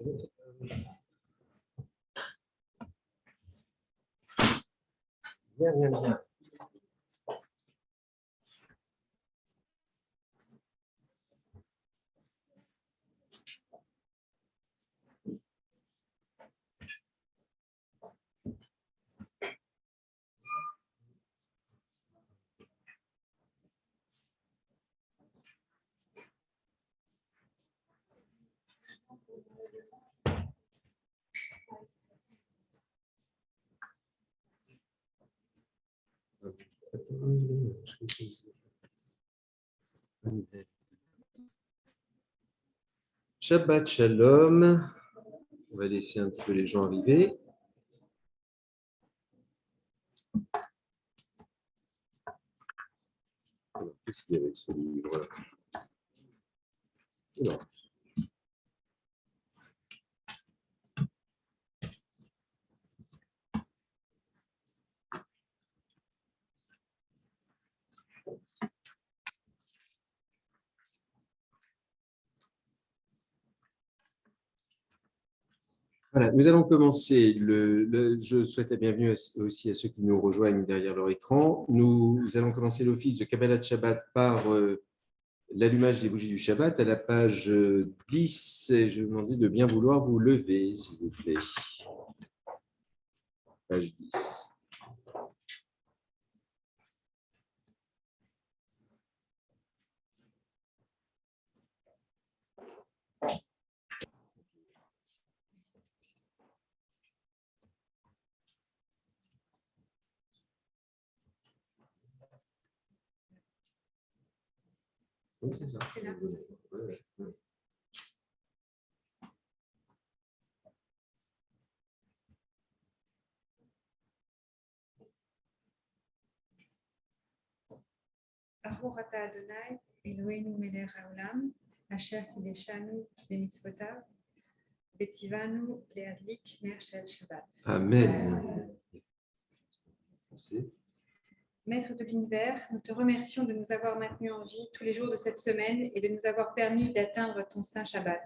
Bien, bien, bien. Shabbat Shalom. On va laisser un petit peu les gens arriver. Qu'est-ce qu'il y a avec ce livre? Non. Voilà, nous allons commencer. Je souhaite la bienvenue aussi à ceux qui nous rejoignent derrière leur écran. Nous allons commencer l'office de Kabbalat Shabbat par l'allumage des bougies du Shabbat à la page 10. Et je vous demande de bien vouloir vous lever, s'il vous plaît. Page 10. Oui, c'est ça. C'est là. Ouais. Baruch ata Adonai, Eloheinu melech haolam, asher kideshanu b'mitzvotav, v'tzivanu le'adlik ner shel Shabbat. Amen. Merci. Maître de l'univers, nous te remercions de nous avoir maintenus en vie tous les jours de cette semaine et de nous avoir permis d'atteindre ton saint Shabbat.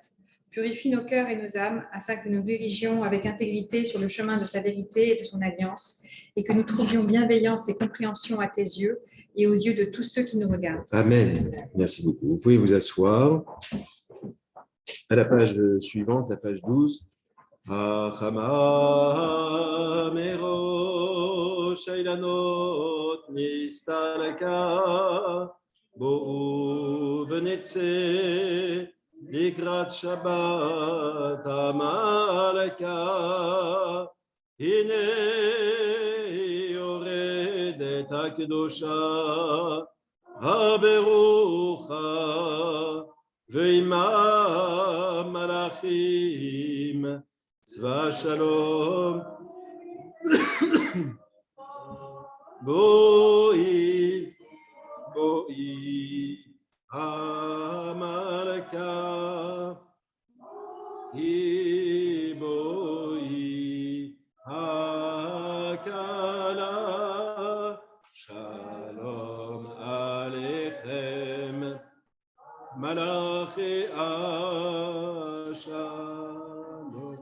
Purifie nos cœurs et nos âmes afin que nous dirigions avec intégrité sur le chemin de ta vérité et de ton alliance et que nous trouvions bienveillance et compréhension à tes yeux et aux yeux de tous ceux qui nous regardent. Amen. Merci beaucoup. Vous pouvez vous asseoir. À la page suivante, la page 12. Shailanot nistalaka bo'u v'netze likrat Shabbat amalaka hine yoredet hakdosha haberucha ve'imam malachim tzva shalom Boi, boi, amalaka, boi, akala, shalom aleichem, malachi ashalom.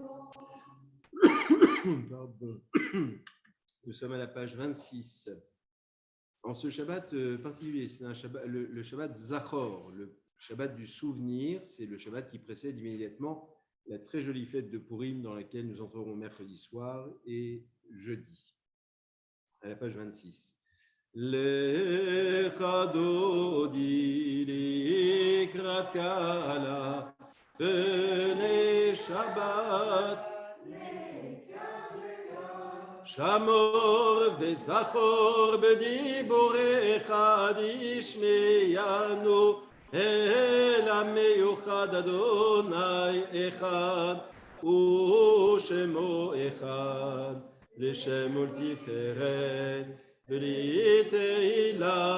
Pardon. Nous sommes à la page 26. En ce Shabbat particulier, c'est le Shabbat Zachor, le Shabbat du souvenir. C'est le Shabbat qui précède immédiatement la très jolie fête de Purim dans laquelle nous entrerons mercredi soir et jeudi. À la page 26. Lecha dodi likrat kala b'nei Shabbat Shamor וזכור בדיבורך תשמענו אל המיוחד אדוני אחד ושמו אחד לשם ולתפארת בלי תהילה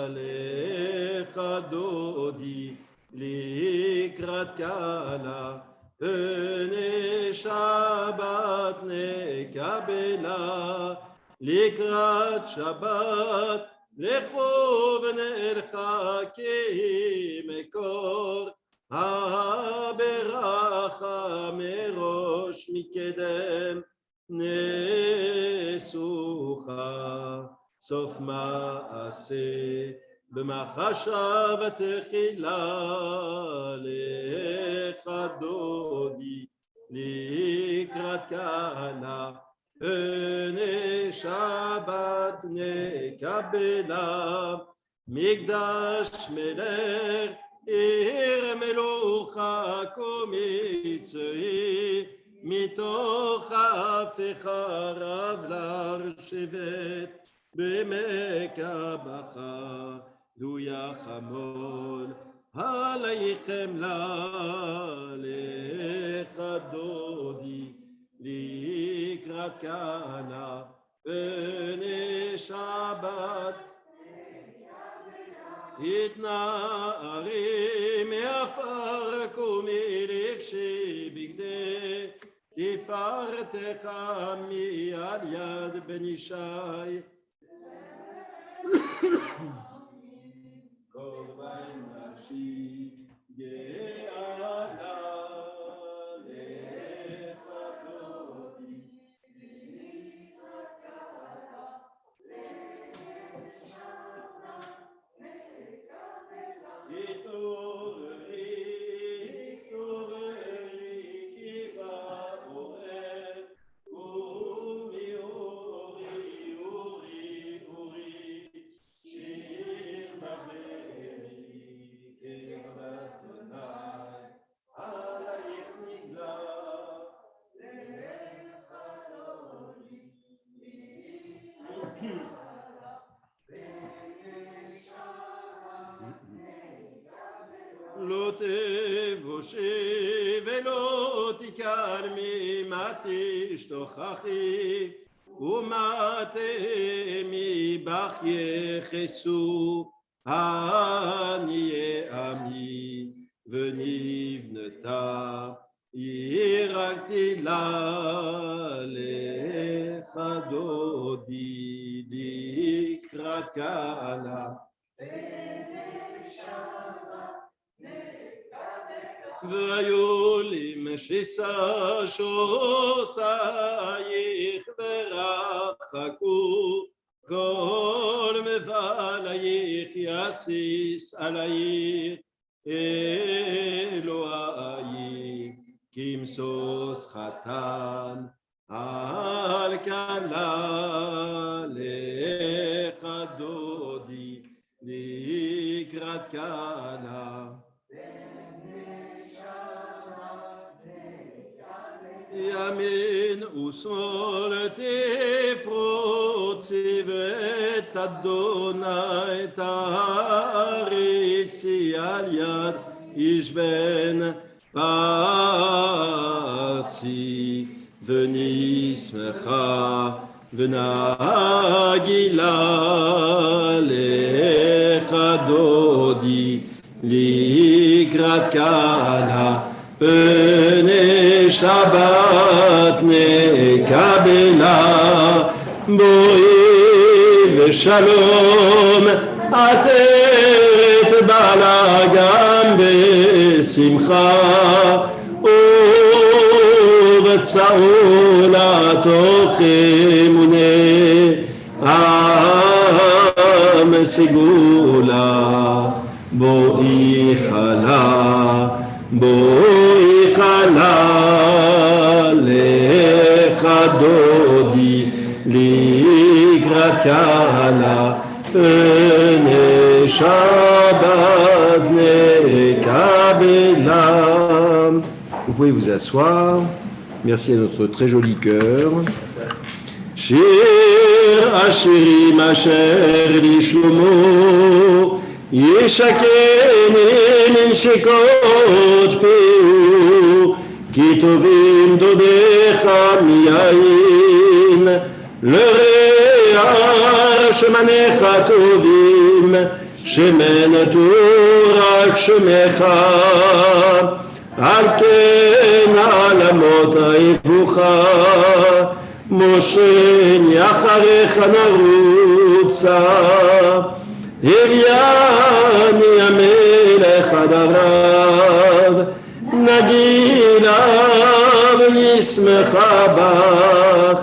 לך דודי לקראת קהלה בני שבת נקבלה לקראת שבת לכו ונרחקים מקור הברכה ברכה מראש מקדם נשוכה סוף מעשה במחשבה תחילה לך דודי לקראת כהנה פני שבת נקבלה מקדש מלך עיר מלוכה קומצי מתוך אפיך רב לשבת במקבך דו יחמול עליכם לך דודי לקראת כהנה פני שבת התנערי מעפר ומרבשי בגדי תפארתך מעל יד בן ישי קורבן נפשי גאה לך דודי לא תבושי ולא תקרמי מה תשתוכחי ומה מבך יחסו עניי עמי ונבנתה עיר אל תילה לך דודי לקראת כהנה ויולים שישא שוסייך ורחקו כל מבלייך יסיס עלייך אלוהי כמשוש חתן על כלה לך דודי לקראת כהנה ימין ושמאל תפרוצי ואת אדוני תריצי על יד איש בן פרצי ונשמחה ונגילה לך דודי לקראת כהנה פני שבת נקבלה בואי ושלום עטרת בעלה גם בשמחה ובצעולה תוך אמונה עם סגולה בואי חלה בואי חלה לך דודי לקראת כהנה פני שבת נקבלה. Vous pouvez vous asseoir. Merci à notre très joli chœur. שיר השירים אשר לשלמה ישקני מנשיקות פיהו כי טובים דודיך מיין לרע שמניך טובים שמן תורק שמך על כן עלמות אהבוך מושכני אחריך נרוצה הביאני המלך עד ערב נגילה ונשמחה בך,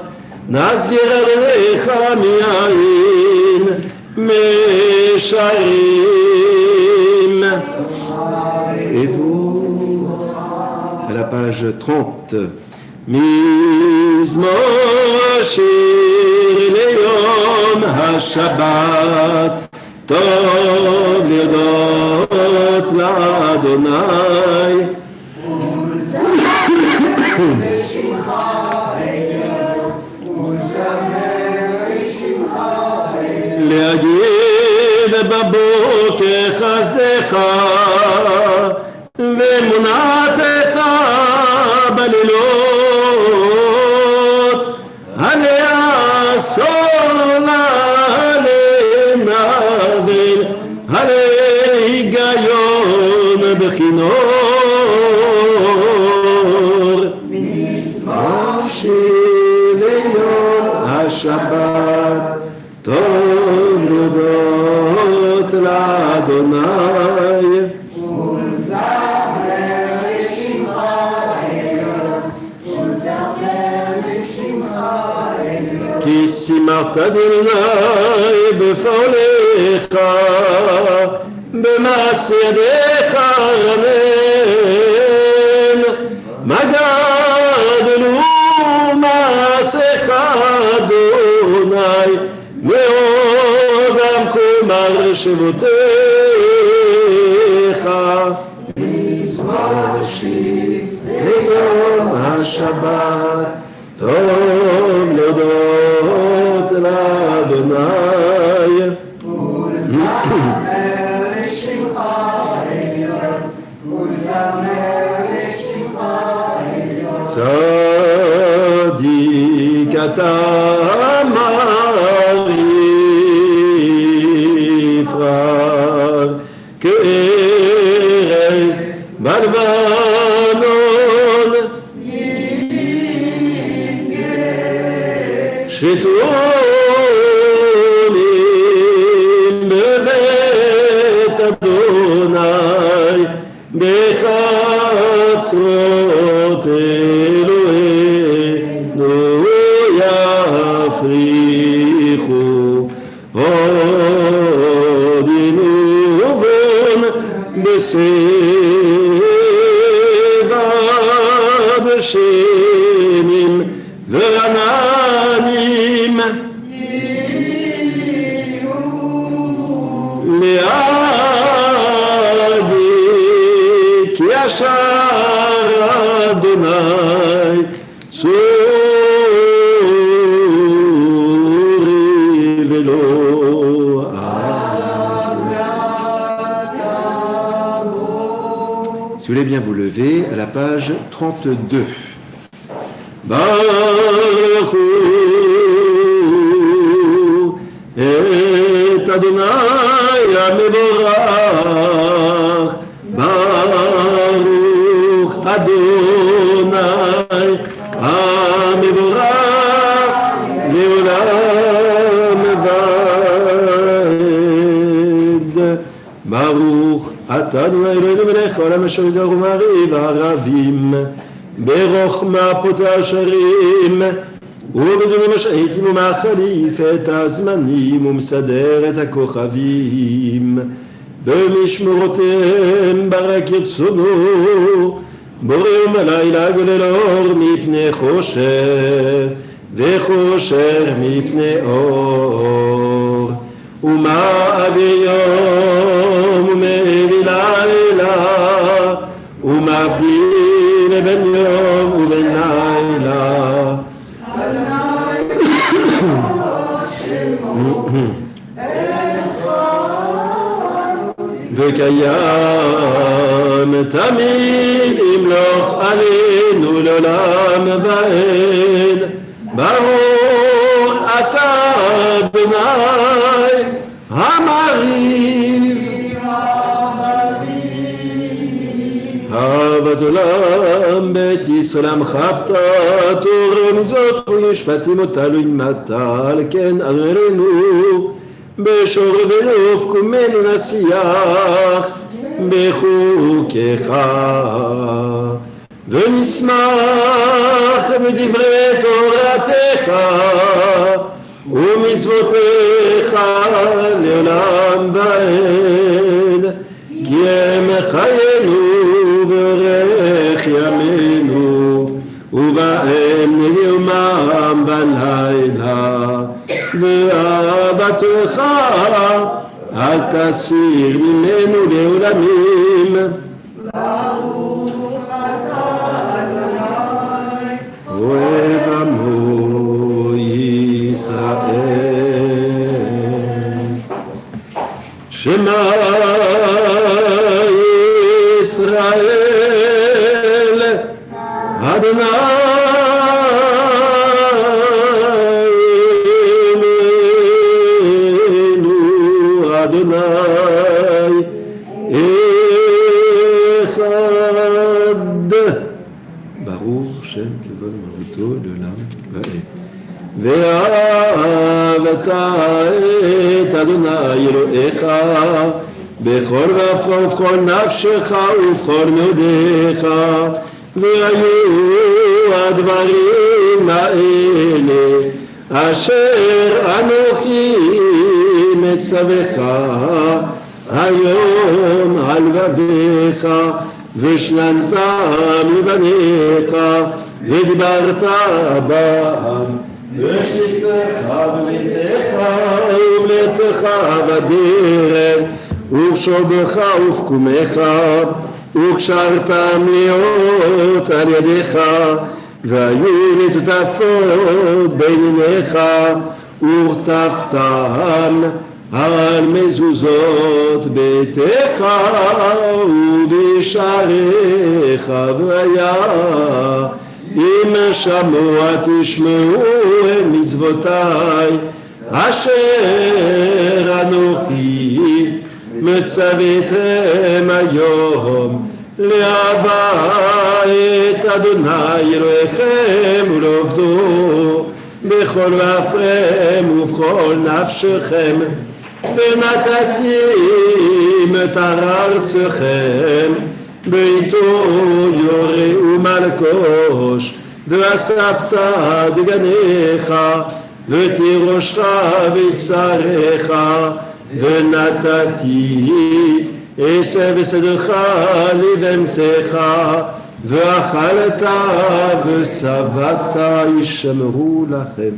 נסגר עליך מיין משרים. Et vous, à la page 30, מזמור שיר ליום השבת, טוב להודות לאדוני. להגיד בבוקר חסדך ואמונתך בלילות, הלעשור הלנבל, הלהיגיון בכינור. מזמור שיר ליום השבת, טוב להודות לאדוני. כי שימחת אדוני בפועלך, במעשה ידיך רנן. מה גדול הוא מעשיך אדוני, מאוד עמקו מחשבותיך. מזמור שיר ליום השבת, טוב להודות לאדוני. ולזמר לשמך העליון, ולזמר לשמך העליון. צדיק אתה יפרח כארז בלבנון, שתולים בבית אדוני, בחצרות אלוהינו יפריחו הודין ובן בסבב שנים ועננים. להגיד כי ישר אדוני צורי ולא Si vous voulez bien vous lever, à la page 32. ברכו את אדוני המבורך, ברוך אדוני המבורך לעולם ועד. ברוך אתה אדוני אלוהינו מלך העולם אשר יזרעו מעריב הערבים, ברוחמה פותח השערים, ובדיונים אשר היטיב ומחליף את הזמנים ומסדר את הכוכבים, במשמורותיהם ברק ירצונו, בורם הלילה גולל אור מפני חושר, וחושר מפני אור, ומעביר יום ומביא לילה, ומבדיל בין יום ובין לילה. וקיים תמיד ימלוך עלינו לעולם ועד. ברוך אתה אדוני המעריב. אהבת עולם בית ישראל עמך הפתעת, תורה ומצוות ומשפטים אותנו ילמדת, על כן אדוני אלוהינו בשור ולוף קומנו נשיח בחוקיך. ונשמח בדברי תורתך ומצוותיך לעולם ועד, כי הם חיינו ואורך ימינו, ובהם נאומם בלילה, ואהבתך אל תסיר ממנו לעולמים. ברוך אתה אדוני אוהב עמו ישראל. שמע ישראל אדוני אלוהינו, אדוני אחד, ברוך שם כבוד מלכותו לעולם ועד. ואהבת את אדוני אלוהיך בכל לבבך ובכל נפשך ובכל מאודיך, והיו הדברים האלה אשר אנוכי מצווך היום על לבביך, ושננתם לבניך, ודיברת בם בשבתך בביתך ובלתך בדרך ובשובך ובקומך, וקשרתם להיות על ידיך, והיו לטוטפות בין עיניך, ורטפתם על מזוזות ביתך ובשעריך, והיה אם שמוע תשמעו את מצוותיי אשר אנוכי מצוויתם היום, לאהבה את אדוני אלוהיכם ולעובדו בכל לבבכם ובכל נפשכם, ונתתים את ארצכם ביתו יורה ומלקוש, ואספת דגניך ותירושך וצריך, ונתתי עשב ושדך לבהמתך, ואכלת ושבעת ישמרו לכם.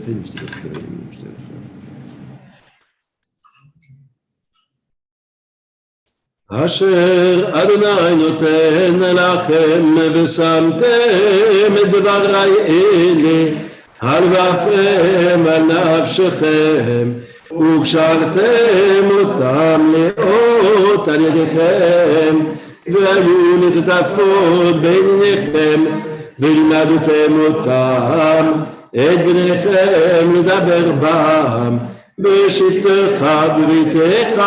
אשר אדוני נותן לכם, ושמתם את דברי אלה על לבבכם ועל נפשכם, וקשרתם אותם לאות על ידיכם, והיו לטוטפות בין עיניכם, ולימדתם אותם את בניכם לדבר בם בשבתך בביתך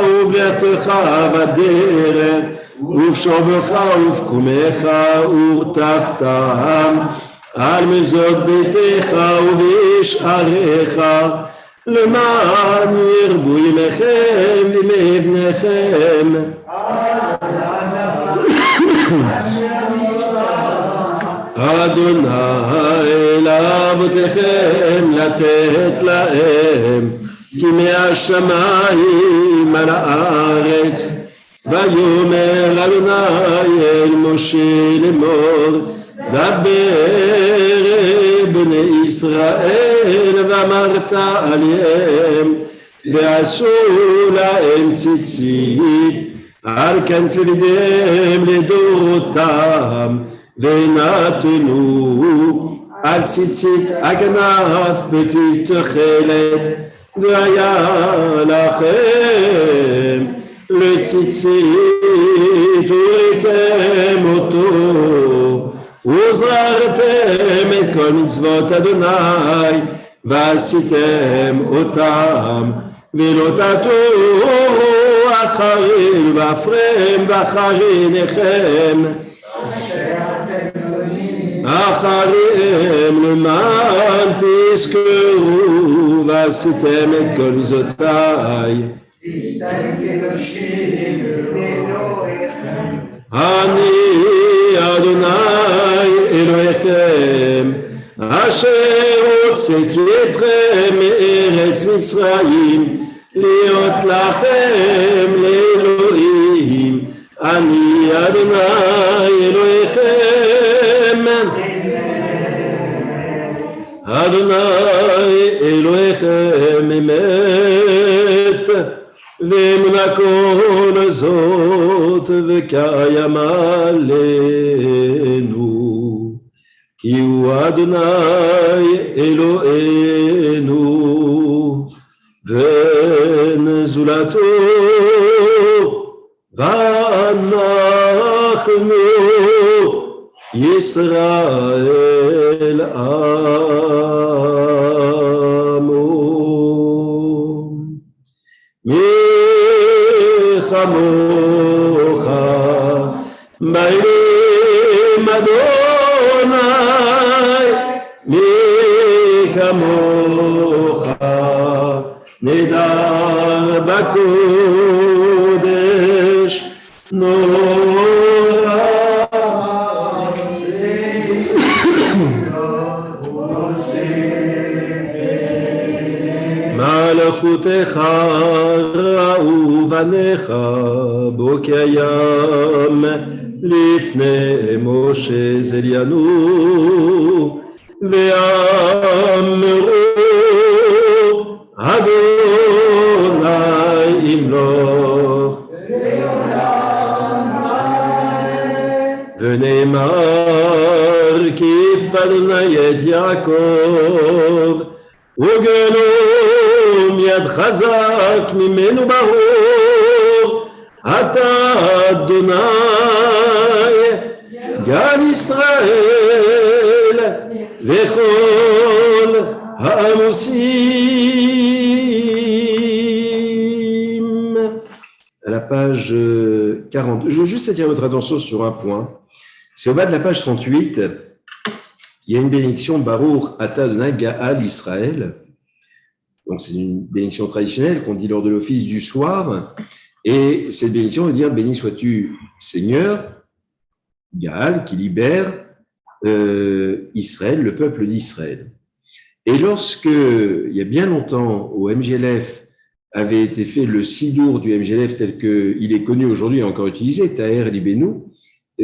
ובלתך בדרך ובשובך ובקומך, ורטפתם על מזוזות ביתך ובשעריך, למען ירבו ימיכם וימי בניכם. אדוני לאבותיכם לתת להם, כי מהשמיים על הארץ. ויאמר אדוני אל משה לאמור, דבר בני ישראל ואמרת עליהם, ועשו להם ציצית על כנפי ידיהם לדורותם, ונתנו על ציצית הכנף בתתכלת, והיה לכם לציצית וראיתם אותו, וזררתם את כל מצוות אדוני ועשיתם אותם, ולא תטורו אחרים ואפרם ואחרי עיניכם אחריהם, למען תזכרו ועשיתם את כל מצוותיי. אני אדוני אשר הוצאתיכם מארץ מצרים, להיות לכם לאלוהים, אני אדוני אלוהיכם. אדוני אלוהיכם אמת, ואמונה כל זאת וקיים עלינו, כי הוא אדוני אלוהינו, ואין זולתו, ואנחנו ישראל עמו. מי כמוך באלים אדוני, מי כמוך נדר בקודש נורא. מלכותך ראו בניך בוקר ים לפני משה זליינו, ואמרו אדוני ימלוך ונאמר כי אדוני את יעקב וגלום יד חזק ממנו ברור, אתה אדוני גל ישראל וכל העמוסים. À la page 40, je veux juste attirer votre attention sur un point. C'est au bas de la page 38, il y a une bénédiction Baruch Ata Adonai Gaal Israël. Donc c'est une bénédiction traditionnelle qu'on dit lors de l'office du soir. Et cette bénédiction veut dire béni sois-tu Seigneur, Gaal, qui libère Israël, le peuple d'Israël. Et lorsque, il y a bien longtemps, au MGLF, avait été fait le sidour du MGLF tel qu'il est connu aujourd'hui et encore utilisé, Taher Libenu,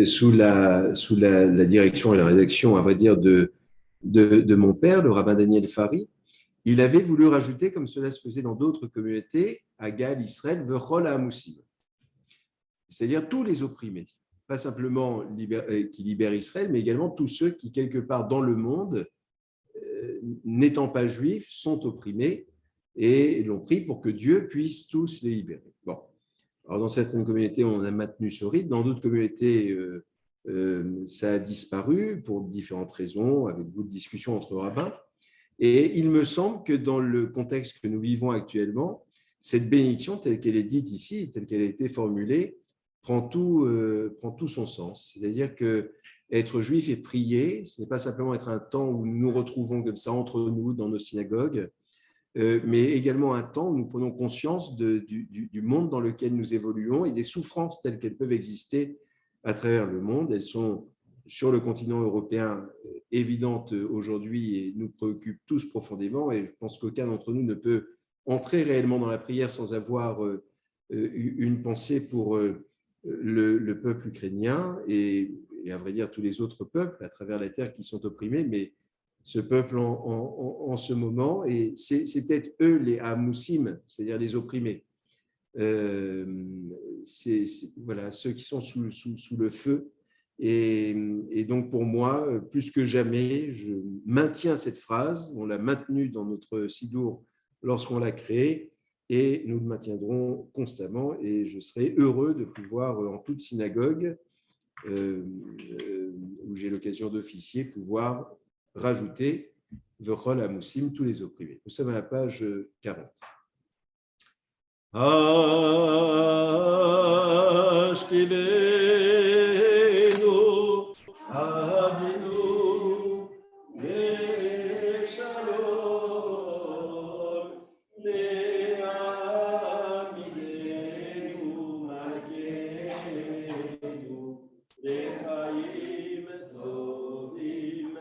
sous la direction et la rédaction, à vrai dire, de mon père, le rabbin Daniel Fari, il avait voulu rajouter, comme cela se faisait dans d'autres communautés, à Gaal Israël, Vechol HaAmusim, c'est-à-dire tous les opprimés, pas simplement qui libèrent Israël, mais également tous ceux qui, quelque part dans le monde, n'étant pas juifs, sont opprimés et l'ont pris pour que Dieu puisse tous les libérer. Bon. Alors, dans certaines communautés, on a maintenu ce rite. Dans d'autres communautés, ça a disparu pour différentes raisons, avec beaucoup de discussions entre rabbins. Et il me semble que dans le contexte que nous vivons actuellement, cette bénédiction, telle qu'elle est dite ici, telle qu'elle a été formulée, prend tout son sens. C'est-à-dire que être juif et prier, ce n'est pas simplement être un temps où nous nous retrouvons comme ça entre nous dans nos synagogues, mais également un temps où nous prenons conscience du monde dans lequel nous évoluons et des souffrances telles qu'elles peuvent exister à travers le monde. Elles sont sur le continent européen évidentes aujourd'hui et nous préoccupent tous profondément. Et je pense qu'aucun d'entre nous ne peut entrer réellement dans la prière sans avoir une pensée pour le peuple ukrainien et à vrai dire tous les autres peuples à travers la terre qui sont opprimés, mais ce peuple en ce moment, et c'est peut-être eux les Hamoussim, c'est-à-dire les opprimés. Voilà, ceux qui sont sous le feu. Et donc pour moi, plus que jamais, je maintiens cette phrase, on l'a maintenue dans notre Sidour lorsqu'on l'a créée, et nous le maintiendrons constamment, et je serai heureux de pouvoir, en toute synagogue, où j'ai l'occasion d'officier, pouvoir rajouter Vechol HaAmusim, tous les opprimés. Nous sommes à la page 40. Ashkivenu Avinu Leshalom Le'amidenu Makenu Lechaim Tovim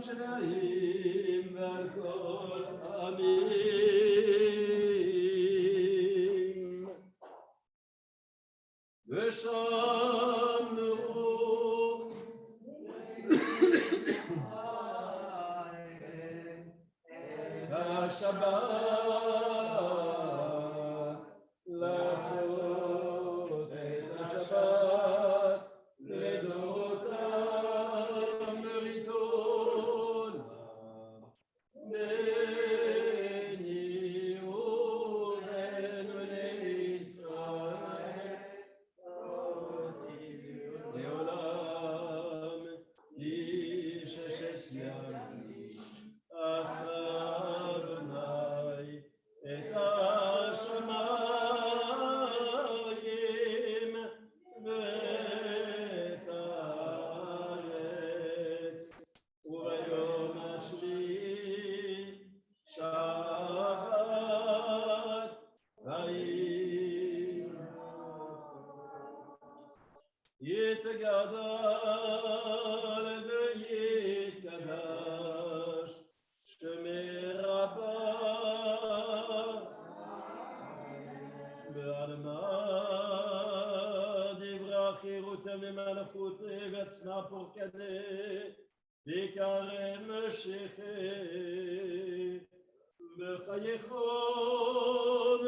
השמיים ועל כל העמים. ושמרו השבת, לעשות את השבת לדורותם לריתונם. בני ובן בני ישראל לעולם איש ששת ימים עשה אדוני את השמיים ואת הארץ, וביום השביעי שבת ויהי. יתגדל ויתקדש שמי רבה בעלמא דברה חירותם למלכותי וצנע פורקני ויקרם משיחי בחייכון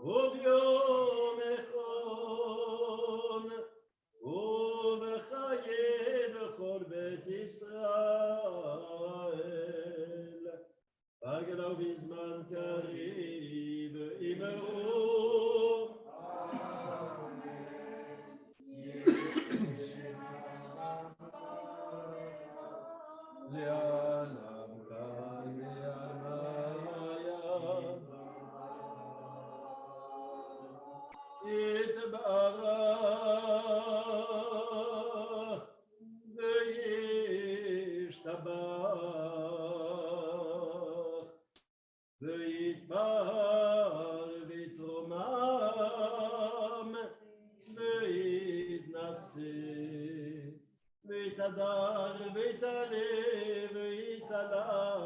וביומכון ובחיי בכל בית ישראל הגלו בזמן קריב אמרו לעולם כאן יתברך וישתבח ויתפאר ויתרומם ויתנשא ויתהדר ויתעלה ויתהלל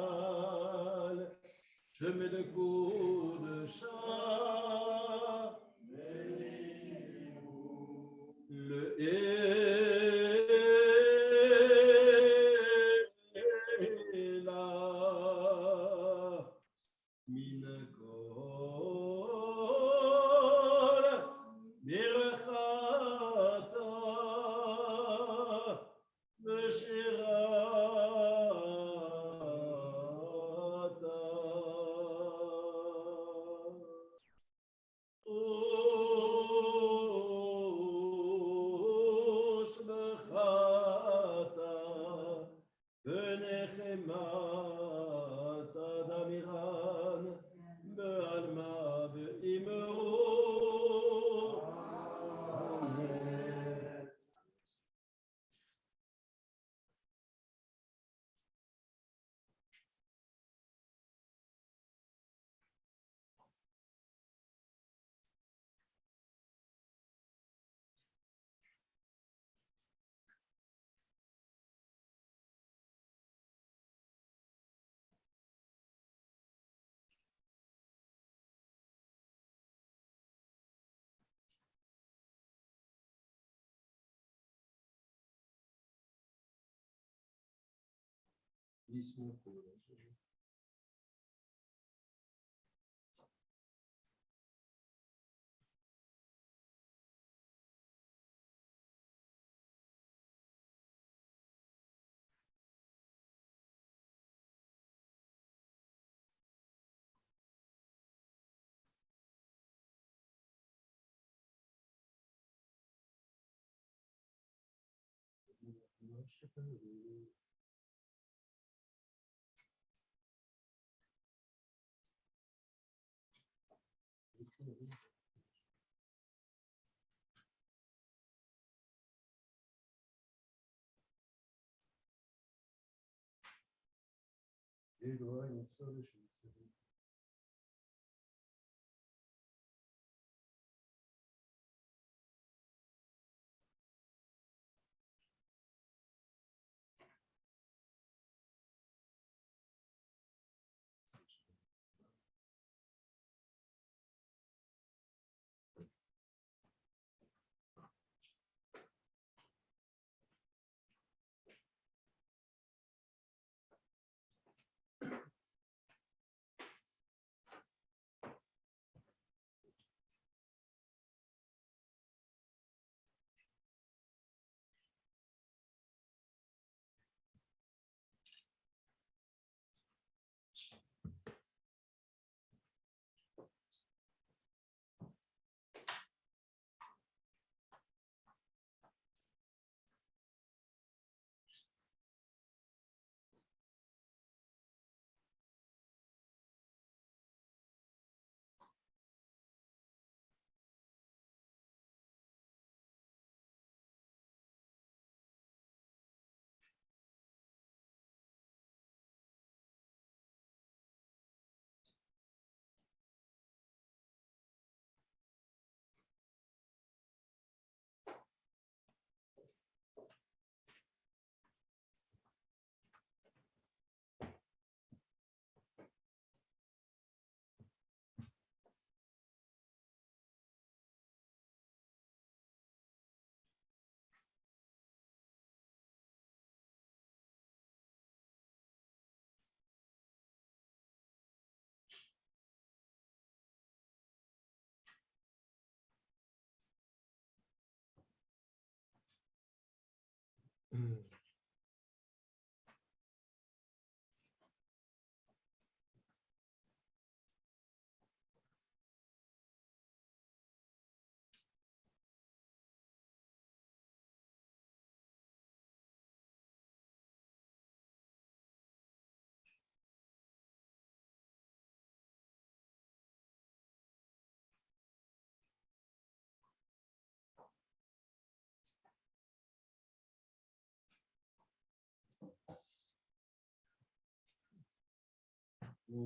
שמלכות שעה לאלה מן כל ברכתה ושירתה ושבחתה ונחמתה דמירן בעלמא ואמרו אמן.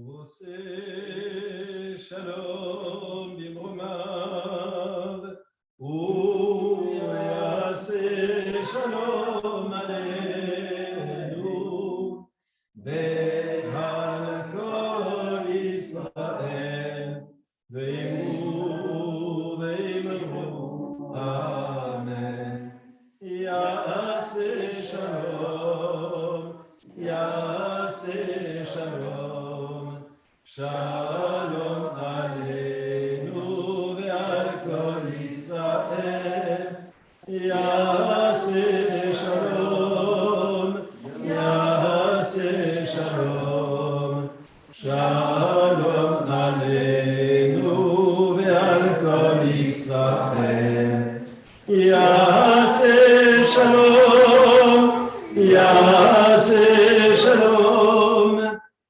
ועושה שלום במרומיו, ויעשה שלום עלינו ועל כל ישראל, ואמרו ואמרו אמן. יעשה שלום, יעשה שלום, שלום עלינו ועל כל ישראל. יעשה שלום, יעשה שלום, שלום עלינו ועל כל ישראל. יעשה שלום, יעשה שלום,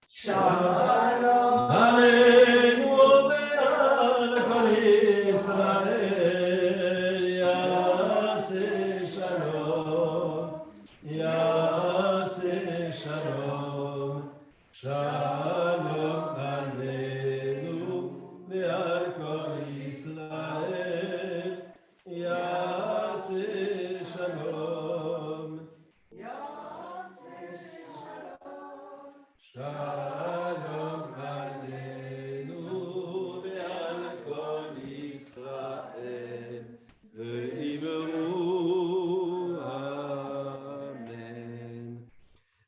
שלום עלינו ועל כל ישראל. יעשה שלום, יעשה שלום, שלום עלינו ועל כל ישראל. יעשה שלום, שלום עלינו ועל כל ישראל, ואמרו Amen.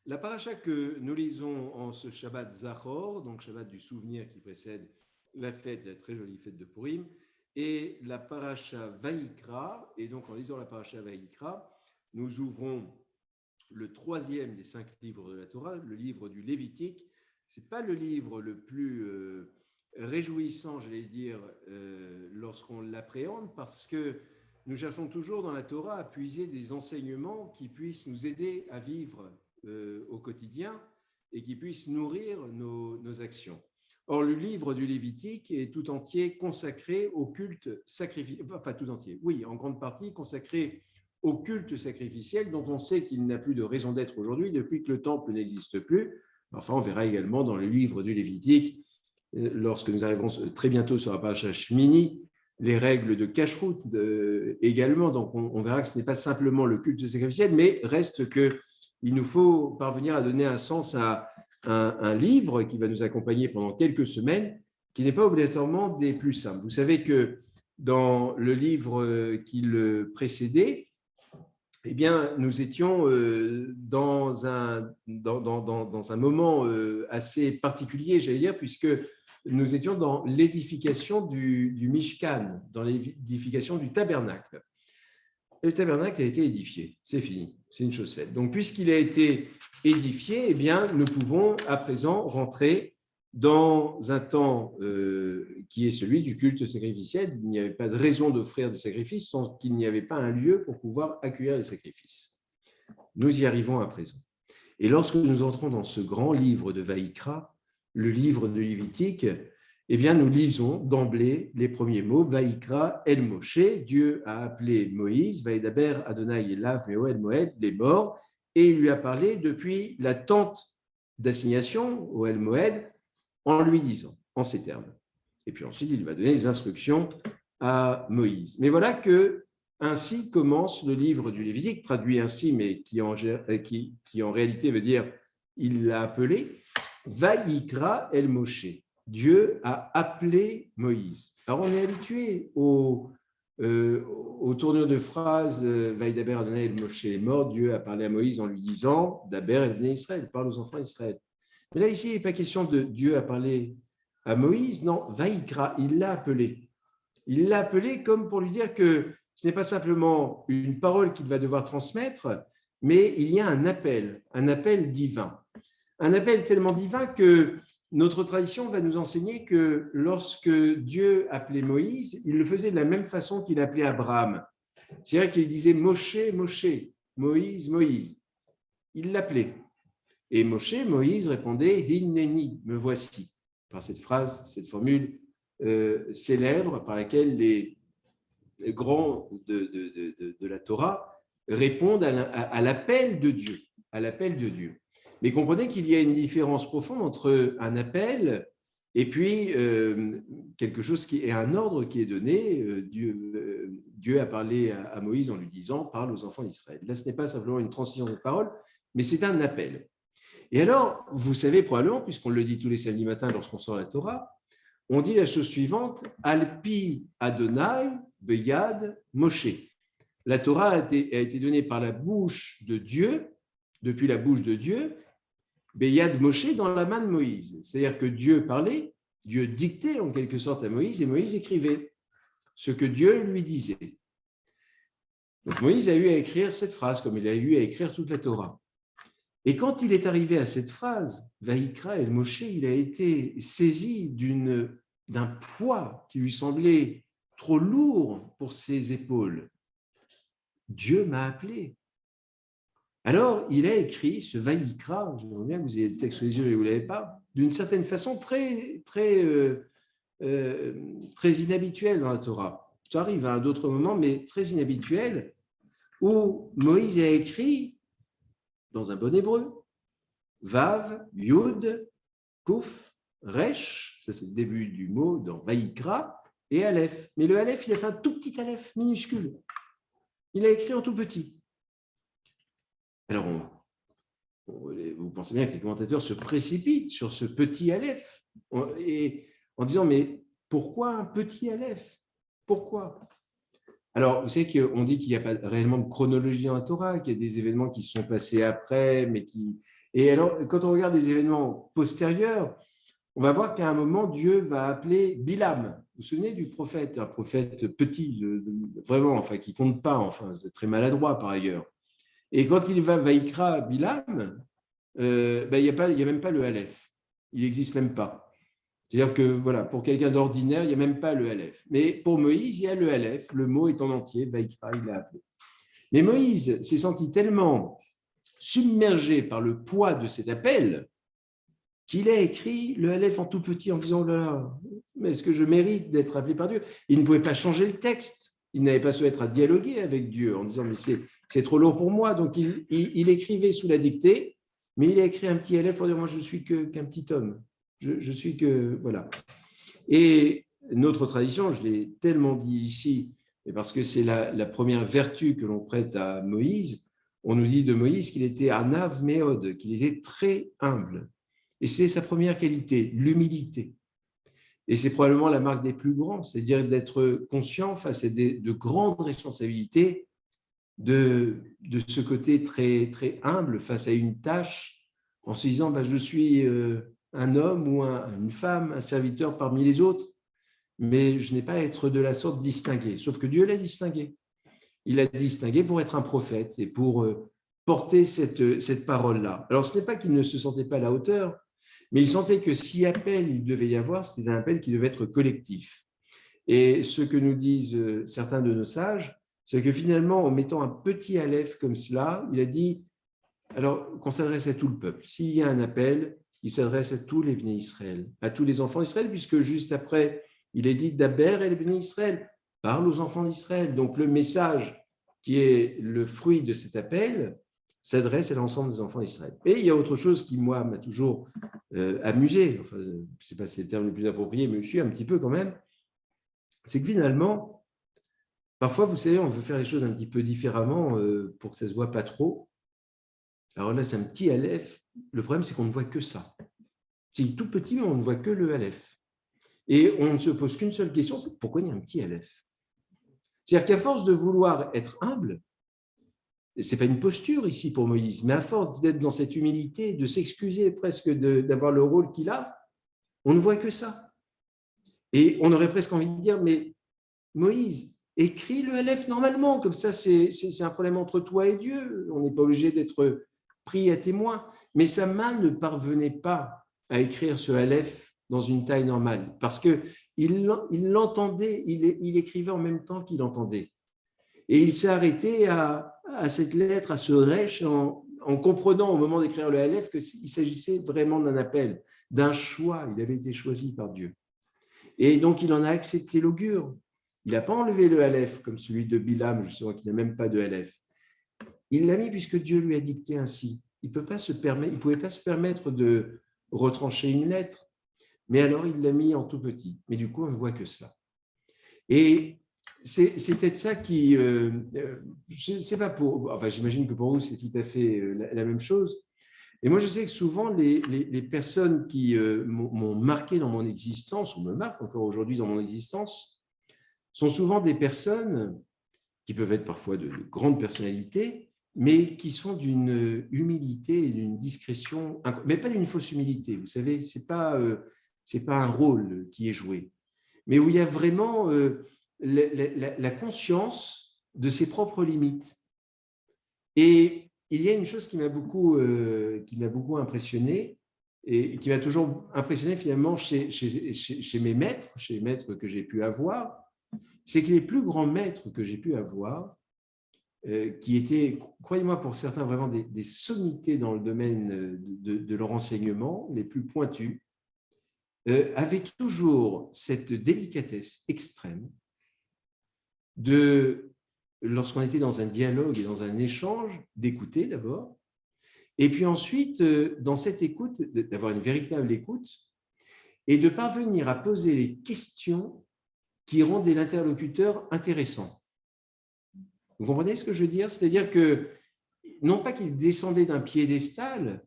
La paracha que nous lisons en ce Shabbat Zachor, donc Shabbat du souvenir qui précède la fête, la très jolie fête de Purim, et la paracha Vaïkra. Et donc en lisant la paracha Vaïkra, nous ouvrons le troisième des 5 livres de la Torah, le livre du Lévitique. Ce n'est pas le livre le plus réjouissant, j'allais dire, lorsqu'on l'appréhende, parce que nous cherchons toujours dans la Torah à puiser des enseignements qui puissent nous aider à vivre au quotidien et qui puissent nourrir nos actions. Or, le livre du Lévitique est tout entier consacré au culte sacrificiel, enfin tout entier, oui, en grande partie consacré au culte sacrificiel dont on sait qu'il n'a plus de raison d'être aujourd'hui depuis que le temple n'existe plus. Enfin, on verra également dans le livre du Lévitique, lorsque nous arriverons très bientôt sur la paracha Shmini, les règles de Kashrut également. Donc, on verra que ce n'est pas simplement le culte sacrificiel, mais reste qu'il nous faut parvenir à donner un sens à un livre qui va nous accompagner pendant quelques semaines, qui n'est pas obligatoirement des plus simples. Vous savez que dans le livre qui le précédait, eh bien, nous étions dans un moment assez particulier, j'allais dire, puisque nous étions dans l'édification du Mishkan, dans l'édification du tabernacle. Et le tabernacle a été édifié, c'est fini, c'est une chose faite. Donc, puisqu'il a été édifié, eh bien, nous pouvons à présent rentrer dans un temps qui est celui du culte sacrificiel. Il n'y avait pas de raison d'offrir des sacrifices sans qu'il n'y avait pas un lieu pour pouvoir accueillir les sacrifices. Nous y arrivons à présent. Et lorsque nous entrons dans ce grand livre de Vaïkra, le livre de Lévitique, eh bien, nous lisons d'emblée les premiers mots. Vaïkra El Moshe, Dieu a appelé Moïse, Vaïdaber Adonai Elav Meoed Moed, les morts, et il lui a parlé depuis la tente d'assignation au El Moed, en lui disant, en ces termes. Et puis ensuite, il va donner des instructions à Moïse. Mais voilà que ainsi commence le livre du Lévitique, traduit ainsi, mais qui en réalité veut dire il l'a appelé, Vaïkra El Moshe. Dieu a appelé Moïse. Alors on est habitué aux tournures de phrases Vaïdaber Adonai El Moshe est mort, Dieu a parlé à Moïse en lui disant Daber El Bnei Israël, parle aux enfants d'Israël. Mais là, ici, il n'est pas question de Dieu a parlé à Moïse, non, Vaïkra, il l'a appelé. Il l'a appelé comme pour lui dire que ce n'est pas simplement une parole qu'il va devoir transmettre, mais il y a un appel divin. Un appel tellement divin que notre tradition va nous enseigner que lorsque Dieu appelait Moïse, il le faisait de la même façon qu'il appelait Abraham. C'est-à-dire qu'il disait Moshe, Moshe, Moïse, Moïse. Il l'appelait. Et Moïse répondait Hineni, me voici. Par cette phrase, cette formule célèbre par laquelle les grands de la Torah répondent à l'appel de Dieu, à l'appel de Dieu. Mais comprenez qu'il y a une différence profonde entre un appel et puis quelque chose qui est un ordre qui est donné. Dieu a parlé à Moïse en lui disant « Parle aux enfants d'Israël ». Là, ce n'est pas simplement une transmission de parole, mais c'est un appel. Et alors, vous savez probablement, puisqu'on le dit tous les samedis matins lorsqu'on sort la Torah, on dit la chose suivante « Alpi Adonai beyad Moshe ». La Torah a été donnée par la bouche de Dieu, depuis la bouche de Dieu, beyad Moshe dans la main de Moïse. C'est-à-dire que Dieu parlait, Dieu dictait en quelque sorte à Moïse, et Moïse écrivait ce que Dieu lui disait. Donc Moïse a eu à écrire cette phrase, comme il a eu à écrire toute la Torah. Et quand il est arrivé à cette phrase, Vaïkra el Moshe, il a été saisi d'un poids qui lui semblait trop lourd pour ses épaules. Dieu m'a appelé. Alors, il a écrit ce Vaïkra, j'aimerais bien que vous ayez le texte sous les yeux, mais vous ne l'avez pas, d'une certaine façon très inhabituelle dans la Torah. Ça arrive à d'autres moments, mais très inhabituel, où Moïse a écrit dans un bon hébreu, Vav, Yud, Kouf, Resh, ça c'est le début du mot dans Vaïkra, et Aleph. Mais le Aleph, il a fait un tout petit Aleph minuscule. Il a écrit en tout petit. Alors, vous pensez bien que les commentateurs se précipitent sur ce petit Aleph, et en disant, mais pourquoi un petit Aleph? Pourquoi? Alors, vous savez qu'on dit qu'il n'y a pas réellement de chronologie dans la Torah, qu'il y a des événements qui se sont passés après, mais qui… Et alors, quand on regarde les événements postérieurs, on va voir qu'à un moment, Dieu va appeler Bilam. Vous vous souvenez du prophète, un prophète petit, vraiment, enfin, qui ne compte pas, enfin, c'est très maladroit par ailleurs. Et quand il va Vaïkra Bilam, il n'y a même pas le Aleph. Il n'existe même pas. C'est-à-dire que voilà, pour quelqu'un d'ordinaire, il n'y a même pas le Aleph. Mais pour Moïse, il y a le Aleph, le mot est en entier, Vaïkra, il l'a appelé. Mais Moïse s'est senti tellement submergé par le poids de cet appel qu'il a écrit le Aleph en tout petit en disant, oh là là, mais est-ce que je mérite d'être appelé par Dieu? Il ne pouvait pas changer le texte. Il n'avait pas souhaité être à dialoguer avec Dieu en disant, mais c'est trop lourd pour moi. Donc, il écrivait sous la dictée, mais il a écrit un petit Aleph pour dire, moi, je ne suis qu'un petit homme. Je suis que… Voilà. Et notre tradition, je l'ai tellement dit ici, et parce que c'est la première vertu que l'on prête à Moïse, on nous dit de Moïse qu'il était anav méod, qu'il était très humble. Et c'est sa première qualité, l'humilité. Et c'est probablement la marque des plus grands, c'est-à-dire d'être conscient face à de grandes responsabilités, de ce côté très, très humble face à une tâche, en se disant je suis un homme ou une femme, un serviteur parmi les autres, mais je n'ai pas à être de la sorte distingué. Sauf que Dieu l'a distingué. Il l'a distingué pour être un prophète et pour porter cette parole-là. Alors, ce n'est pas qu'il ne se sentait pas à la hauteur, mais il sentait que si appel il devait y avoir, c'était un appel qui devait être collectif. Et ce que nous disent certains de nos sages, c'est que finalement, en mettant un petit aleph comme cela, il a dit alors qu'on s'adresse à tout le peuple. S'il y a un appel, il s'adresse à tous les bénis Israël, à tous les enfants d'Israël, puisque juste après, il est dit d'Aber et les bénis Israël, parle aux enfants d'Israël. Donc le message qui est le fruit de cet appel s'adresse à l'ensemble des enfants d'Israël. Et il y a autre chose qui, moi, m'a toujours amusé, enfin, je ne sais pas si c'est le terme le plus approprié, mais je suis un petit peu quand même, c'est que finalement, parfois, vous savez, on veut faire les choses un petit peu différemment pour que ça ne se voit pas trop. Alors là, c'est un petit aleph. Le problème, c'est qu'on ne voit que ça. C'est tout petit, mais on ne voit que le aleph. Et on ne se pose qu'une seule question, c'est pourquoi il y a un petit aleph? C'est-à-dire qu'à force de vouloir être humble, ce n'est pas une posture ici pour Moïse, mais à force d'être dans cette humilité, de s'excuser presque d'avoir le rôle qu'il a, on ne voit que ça. Et on aurait presque envie de dire, mais Moïse, écris le Aleph normalement, comme ça c'est un problème entre toi et Dieu, on n'est pas obligé d'être pris à témoin. Mais sa main ne parvenait pas à écrire ce Aleph dans une taille normale, parce qu'il l'entendait, il écrivait en même temps qu'il entendait. Et il s'est arrêté à cette lettre, à ce resh, en comprenant au moment d'écrire le Aleph qu'il s'agissait vraiment d'un appel, d'un choix. Il avait été choisi par Dieu. Et donc, il en a accepté l'augure. Il n'a pas enlevé le Aleph comme celui de Bilam, justement, qui n'a même pas de Aleph. Il l'a mis puisque Dieu lui a dicté ainsi. Il ne pouvait pas se permettre de retrancher une lettre, mais alors il l'a mis en tout petit. Mais du coup, on ne voit que cela. Et c'est peut-être ça qui, c'est pas pour, enfin j'imagine que pour vous c'est tout à fait la même chose. Et moi je sais que souvent les personnes qui m'ont marqué dans mon existence ou me marquent encore aujourd'hui dans mon existence sont souvent des personnes qui peuvent être parfois de grandes personnalités, mais qui sont d'une humilité et d'une discrétion, mais pas d'une fausse humilité. Vous savez, c'est pas un rôle qui est joué, mais où il y a vraiment la conscience de ses propres limites. Et il y a une chose qui m'a beaucoup impressionné et qui m'a toujours impressionné finalement chez mes maîtres, chez les maîtres que j'ai pu avoir, c'est que les plus grands maîtres que j'ai pu avoir, qui étaient, croyez-moi pour certains, vraiment des sommités dans le domaine de leur enseignement, les plus pointus, avaient toujours cette délicatesse extrême lorsqu'on était dans un dialogue et dans un échange, d'écouter d'abord, et puis ensuite, dans cette écoute, d'avoir une véritable écoute, et de parvenir à poser les questions qui rendaient l'interlocuteur intéressant. Vous comprenez ce que je veux dire? C'est-à-dire que, non pas qu'ils descendaient d'un piédestal,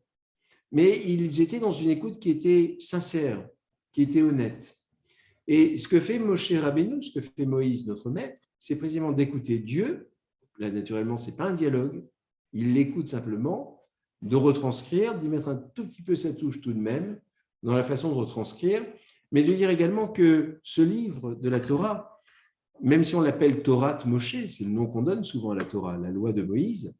mais ils étaient dans une écoute qui était sincère, qui était honnête. Et ce que fait Moshe Rabbeinu, ce que fait Moïse, notre maître, c'est précisément d'écouter Dieu. Là, naturellement, ce n'est pas un dialogue. Il l'écoute simplement, de retranscrire, d'y mettre un tout petit peu sa touche tout de même dans la façon de retranscrire, mais de dire également que ce livre de la Torah, même si on l'appelle Torah Moshe, c'est le nom qu'on donne souvent à la Torah, la loi de Moïse,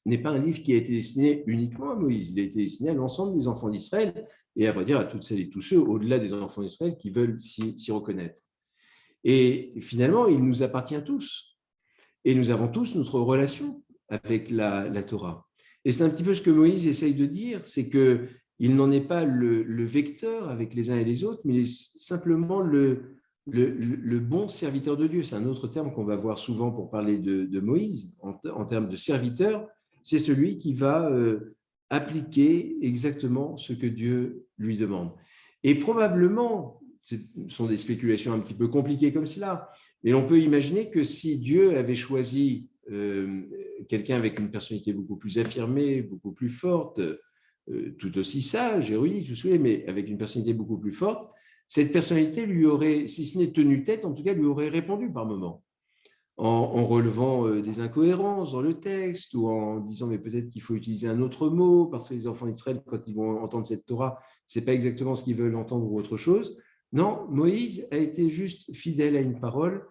n'est pas un livre qui a été destiné uniquement à Moïse. Il a été destiné à l'ensemble des enfants d'Israël et à vrai dire à toutes celles et tous ceux au-delà des enfants d'Israël qui veulent s'y reconnaître. Et finalement, il nous appartient tous. Et nous avons tous notre relation avec la Torah. Et c'est un petit peu ce que Moïse essaye de dire, c'est qu'il n'en est pas le vecteur avec les uns et les autres, mais il est simplement le bon serviteur de Dieu. C'est un autre terme qu'on va voir souvent pour parler de Moïse. En termes de serviteur, c'est celui qui va appliquer exactement ce que Dieu lui demande. Et probablement, ce sont des spéculations un petit peu compliquées comme cela, mais on peut imaginer que si Dieu avait choisi quelqu'un avec une personnalité beaucoup plus affirmée, beaucoup plus forte, tout aussi sage, érudite, vous savez, mais avec une personnalité beaucoup plus forte, cette personnalité lui aurait, si ce n'est tenu tête, en tout cas lui aurait répondu par moments, en relevant des incohérences dans le texte ou en disant mais peut-être qu'il faut utiliser un autre mot parce que les enfants d'Israël, quand ils vont entendre cette Torah, ce n'est pas exactement ce qu'ils veulent entendre ou autre chose. Non, Moïse a été juste fidèle à une parole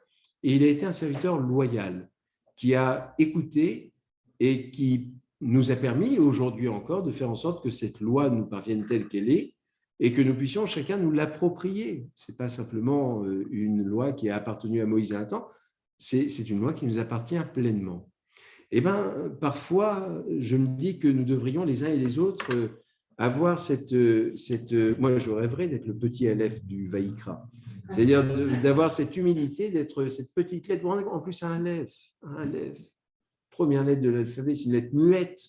et il a été un serviteur loyal qui a écouté et qui nous a permis aujourd'hui encore de faire en sorte que cette loi nous parvienne telle qu'elle est et que nous puissions chacun nous l'approprier. Ce n'est pas simplement une loi qui a appartenu à Moïse à un temps, c'est une loi qui nous appartient pleinement. Eh bien, parfois, je me dis que nous devrions les uns et les autres avoir moi, je rêverais d'être le petit Aleph du Vaïkra, c'est-à-dire d'avoir cette humilité, d'être cette petite lettre, en plus un Aleph, première lettre de l'alphabet, c'est une lettre muette.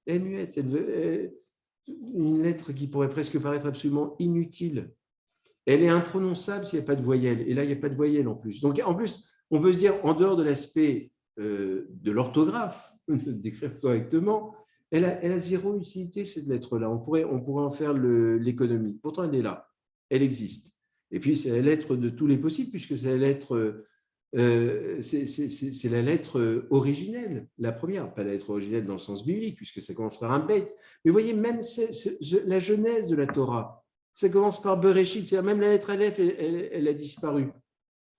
Elle est muette, une lettre qui pourrait presque paraître absolument inutile. Elle est imprononçable s'il n'y a pas de voyelle. Et là, il n'y a pas de voyelle en plus. Donc, en plus, on peut se dire, en dehors de l'aspect de l'orthographe, d'écrire correctement, elle a zéro utilité, cette lettre-là. On pourrait en faire l'économie. Pourtant, elle est là. Elle existe. Et puis, c'est la lettre de tous les possibles, puisque c'est la lettre... c'est la lettre originelle, la première, pas la lettre originelle dans le sens biblique, puisque ça commence par un bête. Mais vous voyez, même la genèse de la Torah, ça commence par Bereshit, c'est-à-dire même la lettre Aleph, elle a disparu.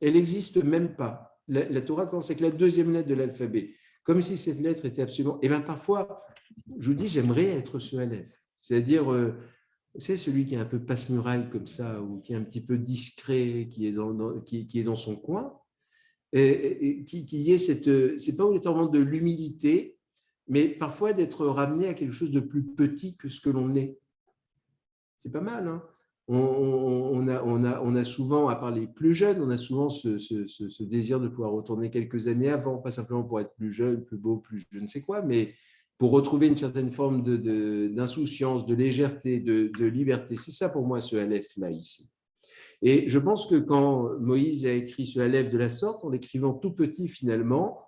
elle n'existe même pas. La Torah commence avec la deuxième lettre de l'alphabet, comme si cette lettre était absolument… Et bien parfois, je vous dis, j'aimerais être ce Aleph, c'est-à-dire, c'est celui qui est un peu passe-muraille comme ça, ou qui est un petit peu discret, qui est dans son coin, et qu'il y ait cette… C'est pas obligatoirement de l'humilité, mais parfois d'être ramené à quelque chose de plus petit que ce que l'on est. C'est pas mal, hein. On a souvent, à part les plus jeunes, on a souvent ce désir de pouvoir retourner quelques années avant, pas simplement pour être plus jeune, plus beau, plus je ne sais quoi, mais pour retrouver une certaine forme d'insouciance, de légèreté, de liberté. C'est ça pour moi ce Aleph-là ici. Et je pense que quand Moïse a écrit ce Aleph de la sorte, en l'écrivant tout petit finalement,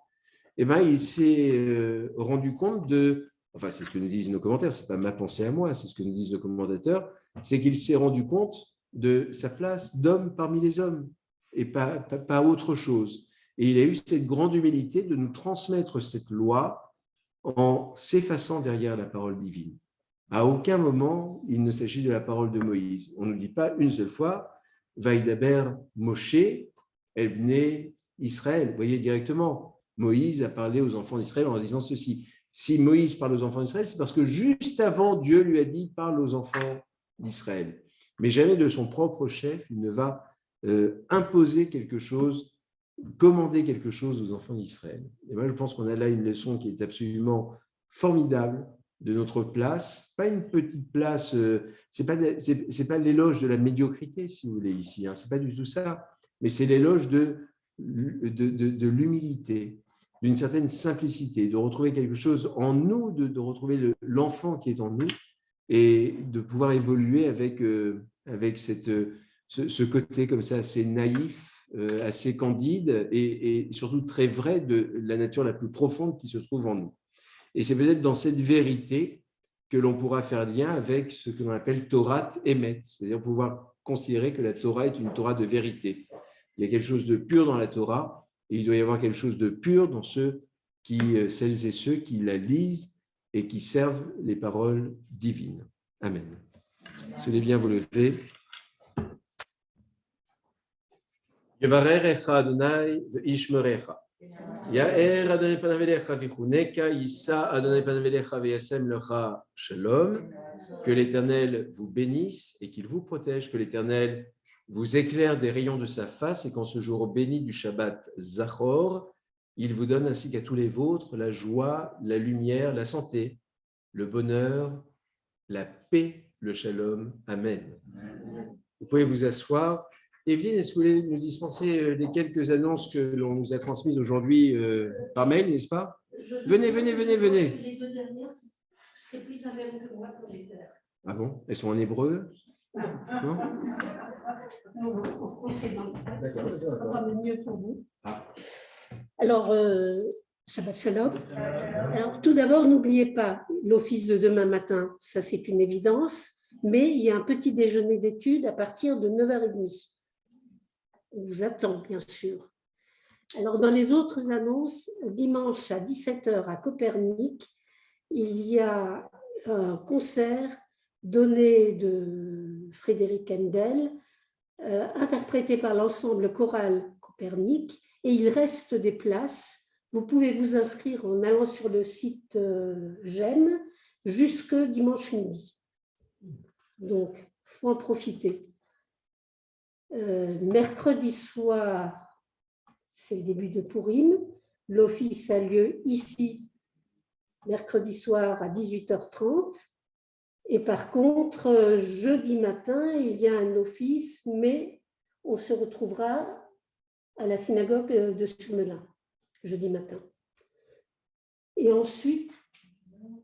eh ben, il s'est rendu compte de… Enfin, c'est ce que nous disent nos commentaires, ce n'est pas ma pensée à moi, c'est ce que nous disent nos commentateurs, c'est qu'il s'est rendu compte de sa place d'homme parmi les hommes et pas autre chose. Et il a eu cette grande humilité de nous transmettre cette loi en s'effaçant derrière la parole divine. À aucun moment, il ne s'agit de la parole de Moïse. On ne dit pas une seule fois « Vaïdaber Moshe Ebné Israël ». Vous voyez directement, Moïse a parlé aux enfants d'Israël en disant ceci. Si Moïse parle aux enfants d'Israël, c'est parce que juste avant, Dieu lui a dit « parle aux enfants d'Israël ». Mais jamais de son propre chef, il ne va imposer quelque chose, commander quelque chose aux enfants d'Israël. Et moi, je pense qu'on a là une leçon qui est absolument formidable de notre place, pas une petite place, c'est pas l'éloge de la médiocrité, si vous voulez, ici, hein, c'est pas du tout ça, mais c'est l'éloge de l'humilité, d'une certaine simplicité, de retrouver quelque chose en nous, de retrouver l'enfant qui est en nous et de pouvoir évoluer avec ce côté comme ça assez naïf, assez candide et surtout très vrai de la nature la plus profonde qui se trouve en nous. Et c'est peut-être dans cette vérité que l'on pourra faire lien avec ce que l'on appelle Torah Emet, c'est-à-dire pouvoir considérer que la Torah est une Torah de vérité. Il y a quelque chose de pur dans la Torah et il doit y avoir quelque chose de pur dans celles et ceux qui la lisent et qui servent les paroles divines. Amen. Soyez bien vous lever. Yevarerecha Adonai ve'ishmerecha. Ya'er Adonai panav elecha vichuneka, Yissa Adonai panav elecha ve'yasem lecha shalom. Que l'Éternel vous bénisse et qu'il vous protège, que l'Éternel vous éclaire des rayons de sa face et qu'en ce jour béni du Shabbat Zachor, il vous donne ainsi qu'à tous les vôtres la joie, la lumière, la santé, le bonheur, la paix, le shalom. Amen. Vous pouvez vous asseoir. Evelyne, est-ce que vous voulez nous dispenser les quelques annonces que l'on nous a transmises aujourd'hui par mail, n'est-ce pas? Venez. Les deux dernières, c'est plus un verbe que moi pour les faire. Ah bon? Elles sont en hébreu? Non? En français, dans le texte, D'accord. ce sera mieux pour vous. Ah. Alors, Shabbat Shalom. Alors, tout d'abord, n'oubliez pas l'office de demain matin, ça c'est une évidence, mais il y a un petit déjeuner d'études à partir de 9h30. On vous attend, bien sûr. Alors, dans les autres annonces, dimanche à 17h à Copernic, il y a un concert donné de Frédéric Handel, interprété par l'ensemble choral Copernic, et il reste des places. Vous pouvez vous inscrire en allant sur le site GEM jusque dimanche midi. Donc, il faut en profiter. Mercredi soir, c'est le début de Pourim. L'office a lieu ici, mercredi soir à 18h30. Et par contre, jeudi matin, il y a un office, mais on se retrouvera à la synagogue de Surmelin, jeudi matin. Et ensuite,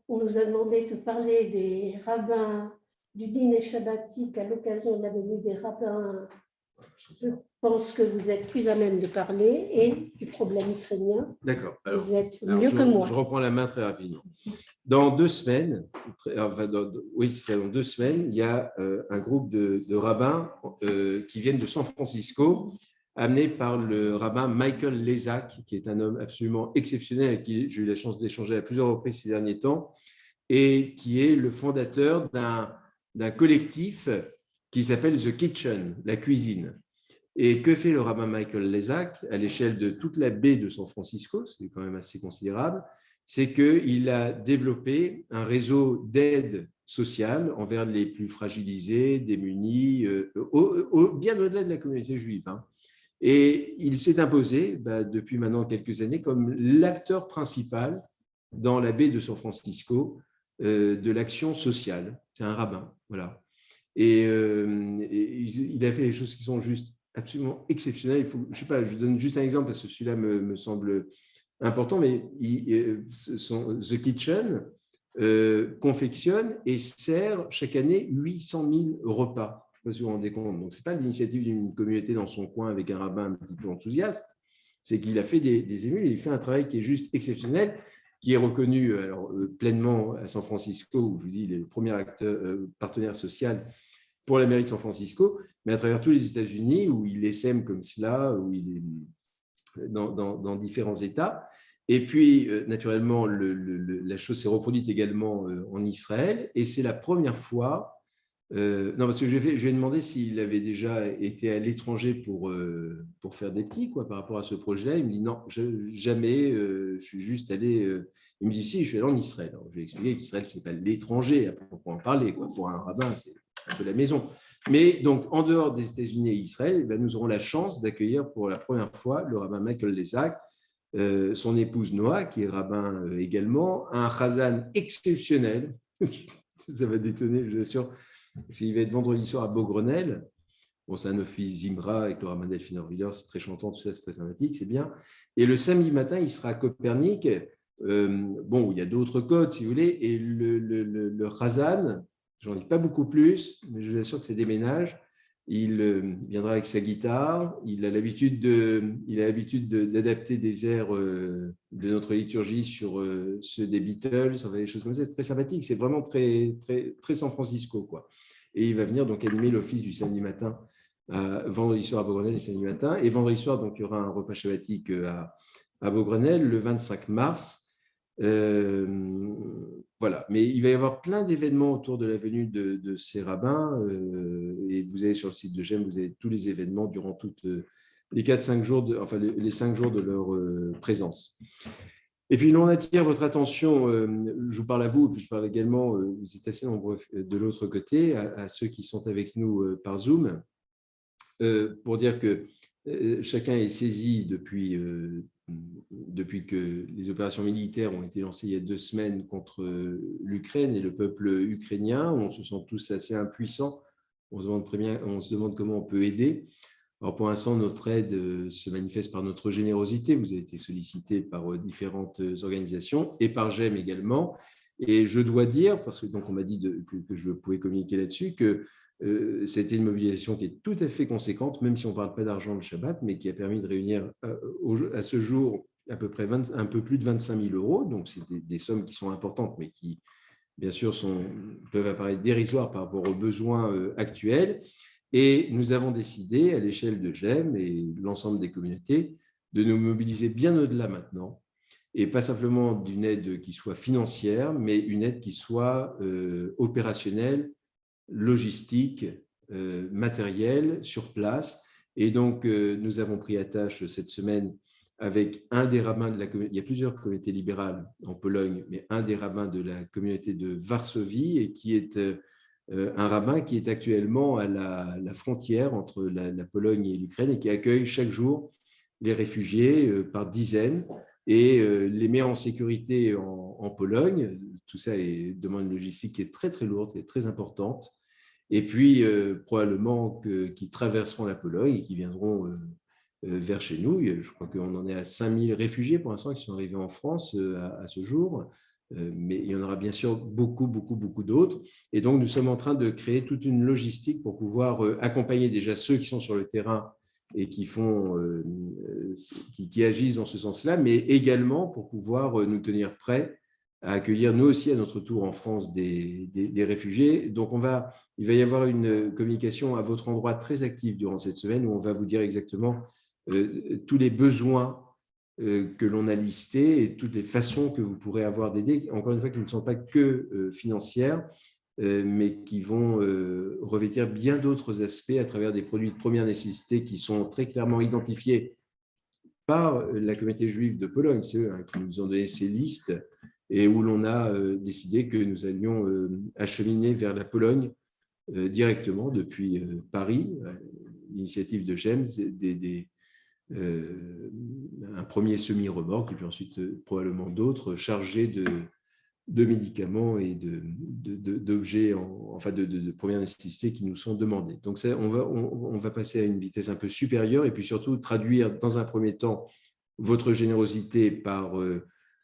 on nous a demandé de parler des rabbins du dîner shabbatique à l'occasion de la venue des rabbins. Je pense que vous êtes plus à même de parler et du problème ukrainien. D'accord. Vous êtes mieux que moi. Je reprends la main très rapidement. Dans 2 semaines, dans 2 semaines, il y a un groupe de rabbins qui viennent de San Francisco, amenés par le rabbin Michael Lezac, qui est un homme absolument exceptionnel avec qui j'ai eu la chance d'échanger à plusieurs reprises ces derniers temps, et qui est le fondateur d'un collectif qui s'appelle The Kitchen, la cuisine. Et que fait le rabbin Michael Lezac à l'échelle de toute la baie de San Francisco, c'est quand même assez considérable, c'est qu'il a développé un réseau d'aide sociale envers les plus fragilisés, démunis, bien au-delà de la communauté juive. Hein. Et il s'est imposé depuis maintenant quelques années comme l'acteur principal dans la baie de San Francisco de l'action sociale. C'est un rabbin, voilà. Et il a fait des choses qui sont juste absolument exceptionnelles. Je sais pas, je donne juste un exemple parce que celui-là me semble important, mais The Kitchen confectionne et sert chaque année 800 000 repas. Je ne sais pas si vous vous rendez compte. Donc, ce n'est pas l'initiative d'une communauté dans son coin avec un rabbin un petit peu enthousiaste, c'est qu'il a fait des émules et il fait un travail qui est juste exceptionnel, qui est reconnu pleinement à San Francisco, où je vous dis, il est le premier partenaire social pour la mairie de San Francisco, mais à travers tous les États-Unis, où il essaime comme cela, où il est dans différents États. Et puis, naturellement, la chose s'est reproduite également en Israël, et c'est la première fois. Non, parce que je lui ai demandé s'il avait déjà été à l'étranger pour faire des petits, quoi, par rapport à ce projet-là. Il me dit non, jamais, je suis juste allé. Il me dit si, je suis allé en Israël. Alors, je lui ai expliqué qu'Israël, ce n'est pas l'étranger, à proprement parler, quoi. Pour un rabbin, c'est un peu la maison. Mais donc, en dehors des États-Unis et Israël, nous aurons la chance d'accueillir pour la première fois le rabbin Michael Lezac, son épouse Noah, qui est rabbin également, un chazan exceptionnel. Ça va détonner, je vous assure. Il va être vendredi soir à Beaugrenelle. Bon, c'est un office Zimra avec le rabbin Delphine Orviller, c'est très chantant, tout ça, c'est très sympathique, c'est bien. Et le samedi matin, il sera à Copernic. Bon, il y a d'autres codes, si vous voulez, et le chazan, j'en dis pas beaucoup plus, mais je vous assure que c'est des ménages. Il viendra avec sa guitare. Il a l'habitude d'adapter des airs de notre liturgie sur ceux des Beatles, enfin, des choses comme ça. C'est très sympathique. C'est vraiment très, très, très San Francisco, quoi. Et il va venir donc animer l'office du samedi matin, vendredi soir à Beaugrenelle et samedi matin. Et vendredi soir, donc, il y aura un repas shabbatique à Beaugrenelle le 25 mars. Voilà, mais il va y avoir plein d'événements autour de la venue de ces rabbins et vous avez sur le site de GEM, vous avez tous les événements durant toutes les 4-5 jours, les 5 jours de leur présence. Et puis, on attire votre attention, je vous parle à vous, puis je parle également, vous êtes assez nombreux de l'autre côté, à ceux qui sont avec nous par Zoom, pour dire que chacun est saisi depuis que les opérations militaires ont été lancées il y a 2 semaines contre l'Ukraine et le peuple ukrainien. On se sent tous assez impuissants. On se demande comment on peut aider. Alors pour l'instant, notre aide se manifeste par notre générosité. Vous avez été sollicité par différentes organisations et par GEM également. Et je dois dire, parce que donc on m'a dit que je pouvais communiquer là-dessus, que c'était une mobilisation qui est tout à fait conséquente, même si on ne parle pas d'argent le Shabbat, mais qui a permis de réunir à ce jour à peu près un peu plus de 25 000 euros. Donc, c'est des sommes qui sont importantes, mais qui, bien sûr, peuvent apparaître dérisoires par rapport aux besoins actuels. Et nous avons décidé, à l'échelle de GEM et l'ensemble des communautés, de nous mobiliser bien au-delà maintenant, et pas simplement d'une aide qui soit financière, mais une aide qui soit opérationnelle, logistique, matériel sur place. Et donc, nous avons pris à tâche cette semaine avec un des rabbins de la communauté. Il y a plusieurs communautés libérales en Pologne, mais un des rabbins de la communauté de Varsovie, et qui est un rabbin qui est actuellement à la frontière entre la Pologne et l'Ukraine et qui accueille chaque jour les réfugiés par dizaines et les met en sécurité en Pologne. Tout ça demande une logistique qui est très, très lourde, qui est très importante. Et puis, probablement qui traverseront la Pologne et qui viendront vers chez nous. Je crois qu'on en est à 5000 réfugiés pour l'instant qui sont arrivés en France à ce jour. Mais il y en aura bien sûr beaucoup, beaucoup, beaucoup d'autres. Et donc, nous sommes en train de créer toute une logistique pour pouvoir accompagner déjà ceux qui sont sur le terrain et qui agissent dans ce sens-là, mais également pour pouvoir nous tenir prêts à accueillir nous aussi à notre tour en France des réfugiés. Donc, il va y avoir une communication à votre endroit très active durant cette semaine où on va vous dire exactement tous les besoins que l'on a listés et toutes les façons que vous pourrez avoir d'aider, encore une fois, qui ne sont pas que financières. mais qui vont revêtir bien d'autres aspects à travers des produits de première nécessité qui sont très clairement identifiés par la communauté juive de Pologne. C'est eux qui nous ont donné ces listes et où l'on a décidé que nous allions acheminer vers la Pologne directement depuis Paris, l'initiative de James, un premier semi-remorque et puis ensuite probablement d'autres chargés de médicaments et d'objets de première nécessité qui nous sont demandés. Donc ça, on va passer à une vitesse un peu supérieure et puis surtout traduire dans un premier temps votre générosité par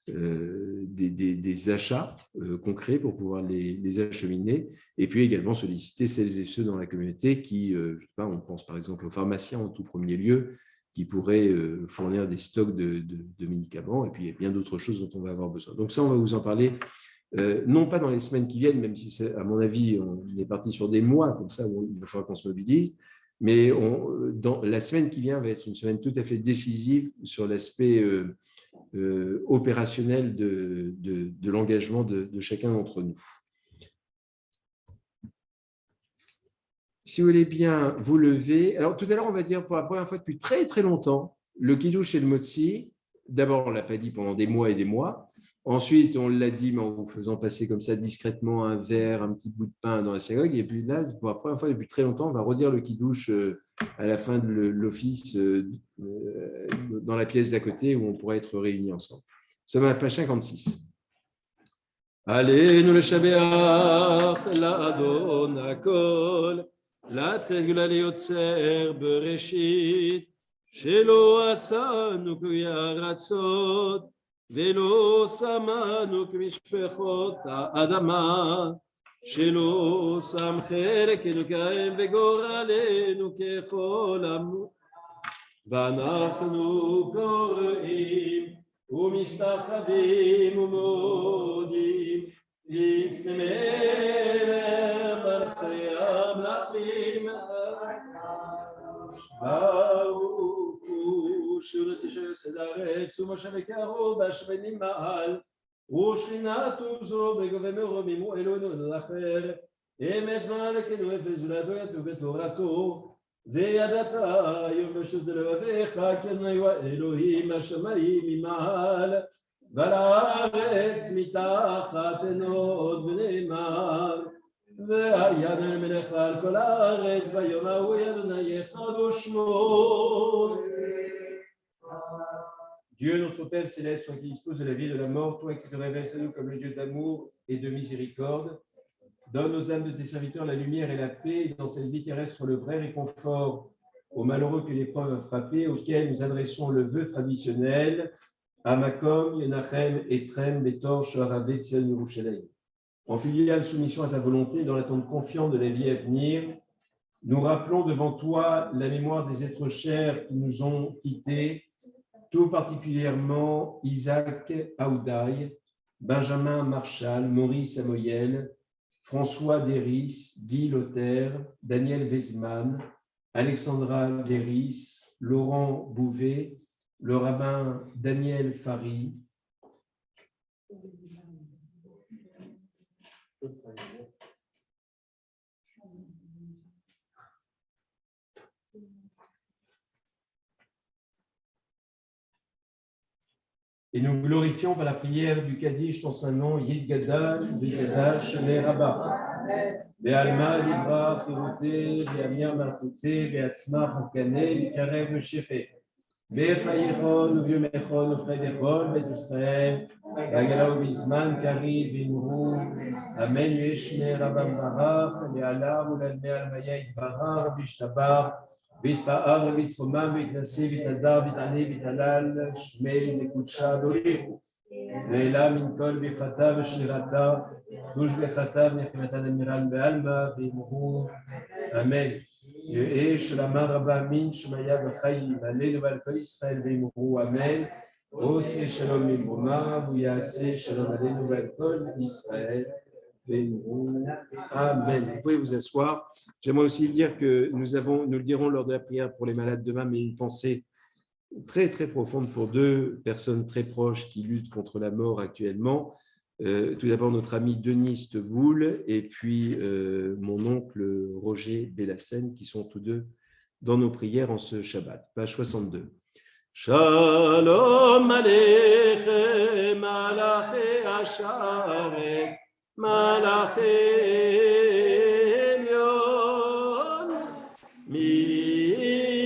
des achats concrets pour pouvoir les acheminer et puis également solliciter celles et ceux dans la communauté qui, je sais pas, on pense par exemple aux pharmaciens en tout premier lieu, qui pourraient fournir des stocks de médicaments, et puis il y a bien d'autres choses dont on va avoir besoin. Donc ça, on va vous en parler, non pas dans les semaines qui viennent, même si, à mon avis, on est parti sur des mois, comme ça, il va falloir qu'on se mobilise, mais dans la semaine qui vient va être une semaine tout à fait décisive sur l'aspect opérationnel de l'engagement de chacun d'entre nous. Si vous voulez bien vous lever. Alors, tout à l'heure, on va dire pour la première fois depuis très, très longtemps, le kiddush et le motzi. D'abord, on ne l'a pas dit pendant des mois et des mois. Ensuite, on l'a dit mais en vous faisant passer comme ça discrètement un verre, un petit bout de pain dans la synagogue. Et puis là, pour la première fois depuis très longtemps, on va redire le kiddush à la fin de l'office dans la pièce d'à côté où on pourrait être réunis ensemble. Nous sommes à la page 56. Allez, nous le shabeach, l'adon hakol. לתת גדולה ליוצר בראשית, שלא עשנו כגויי ארצות, ולא שמנו כמשפחות האדמה, שלא שם חלקנו כהם וגורלנו ככל עמו. ואנחנו קוראים ומשתחווים ומודים לפני מלך מלכי המלכים ברוך הוא שורתי שסד הארץ ומשה וקרוב השמנים מעל ושכינת עוזרו בגובה מרומים הוא אלוהינו לאחר אמת מלכנו אפס ולדויתו בתורתו וידעת היום בשו"ת לבביך כי אדוני אלוהים השמיים ממעל ועל הארץ מתחת עינות ונאמר והיה מלך על כל הארץ ביום ההוא יד אדוני אחד ושמו. Dieu, notre Père céleste, toi qui disposes de la vie et de la mort, toi qui te révèles à nous comme le Dieu d'amour et de miséricorde, donne aux âmes de tes serviteurs la lumière et la paix, et dans cette vie terrestre le vrai réconfort aux malheureux que l'épreuve a frappés, auxquels nous adressons le vœu traditionnel Amakom, Yenachem, Etrem, Betor, Shohar, Tzion, Yerushalayim. En filiale soumission à ta volonté, dans l'attente confiante de la vie à venir, nous rappelons devant toi la mémoire des êtres chers qui nous ont quittés, tout particulièrement Isaac Aoudaï, Benjamin Marshall, Maurice Amoyel, François Deris, Guy Lothaire, Daniel Weizmann, Alexandra Deris, Laurent Bouvet, le rabbin Daniel Fari, et nous glorifions par la prière du Kaddish ton saint nom, Yid Gadal, Vigadash, les rabbins. Be'alma, Libra, Chirouté, Be'amir, Martouté, Be'atzma, Poukané, Be'karev, Meshiré. Be'chayichon, Uviu Mechon, Ufredechon, Be'Israël, Bagala, Ubizman, Kari, Vimrou, Amen, Yeshme, Rabbam Barach, Be'alam, Ulalme, Almaya, Idbarar, Bishtabar, Vitpa'ar, Vitroma, Vitnase, Vitadar, Vitane, Vitalal, Shmei, Nekutsha, Doliru. Leila, Minkol, Bichata, Veshirata, Touche Bechata, Nechimata, Demiral, Be'alma, Vimrou. Amen. Et Shalama Rabba Min, Shemaya B'chaim, Alelu Balkol Israël Vimrou. Amen. Ose Shalom Imroma, Bouyase Shalom Alelu Balkol Israël Vimrou. Amen. Vous pouvez vous asseoir. J'aimerais aussi dire que nous le dirons lors de la prière pour les malades demain, mais une pensée très très profonde pour deux personnes très proches qui luttent contre la mort actuellement. Tout d'abord, notre ami Denis Teboul et puis mon oncle Roger Bellassène, qui sont tous deux dans nos prières en ce Shabbat. Page 62. Shalom Aleichem, Malachi Asharet, Malachi Elyon, Mimele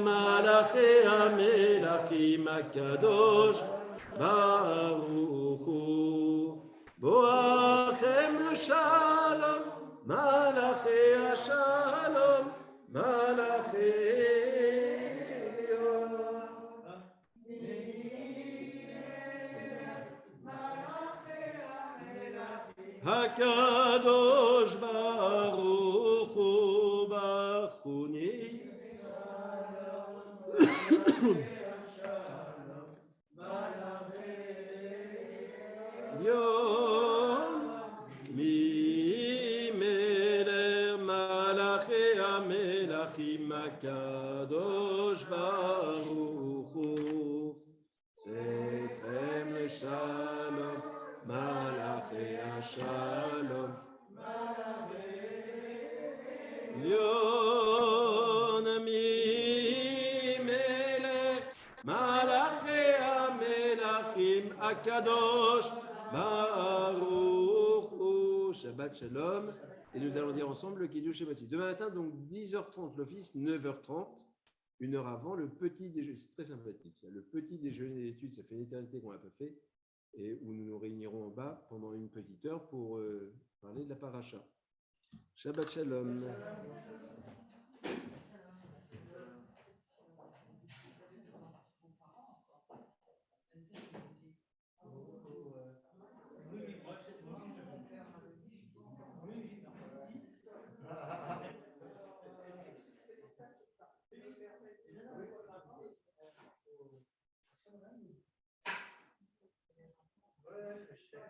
Malachi Amelachim Akadosh, Baruch Hu, Boachem Shalom, Malachi Ashalom, Malachi Hakadosh Baruch Hu Bachuni Yom Mimeler Malachi Amelachim Hakadosh Baruch Hu Sechem Shalom Malachi Shalom, Yonami Melech, Malachi Amelachim Akadosh Baruch Hu. Shabbat Shalom. Et nous allons dire ensemble le Kiddush Shabbat. Demain matin, donc 10h30 l'office, 9h30, une heure avant, le petit déjeuner. C'est très sympathique ça. Le petit déjeuner d'études, ça fait une éternité qu'on ne l'a pas fait. Et où nous nous réunirons en bas pendant une petite heure pour parler de la paracha. Shabbat Shalom.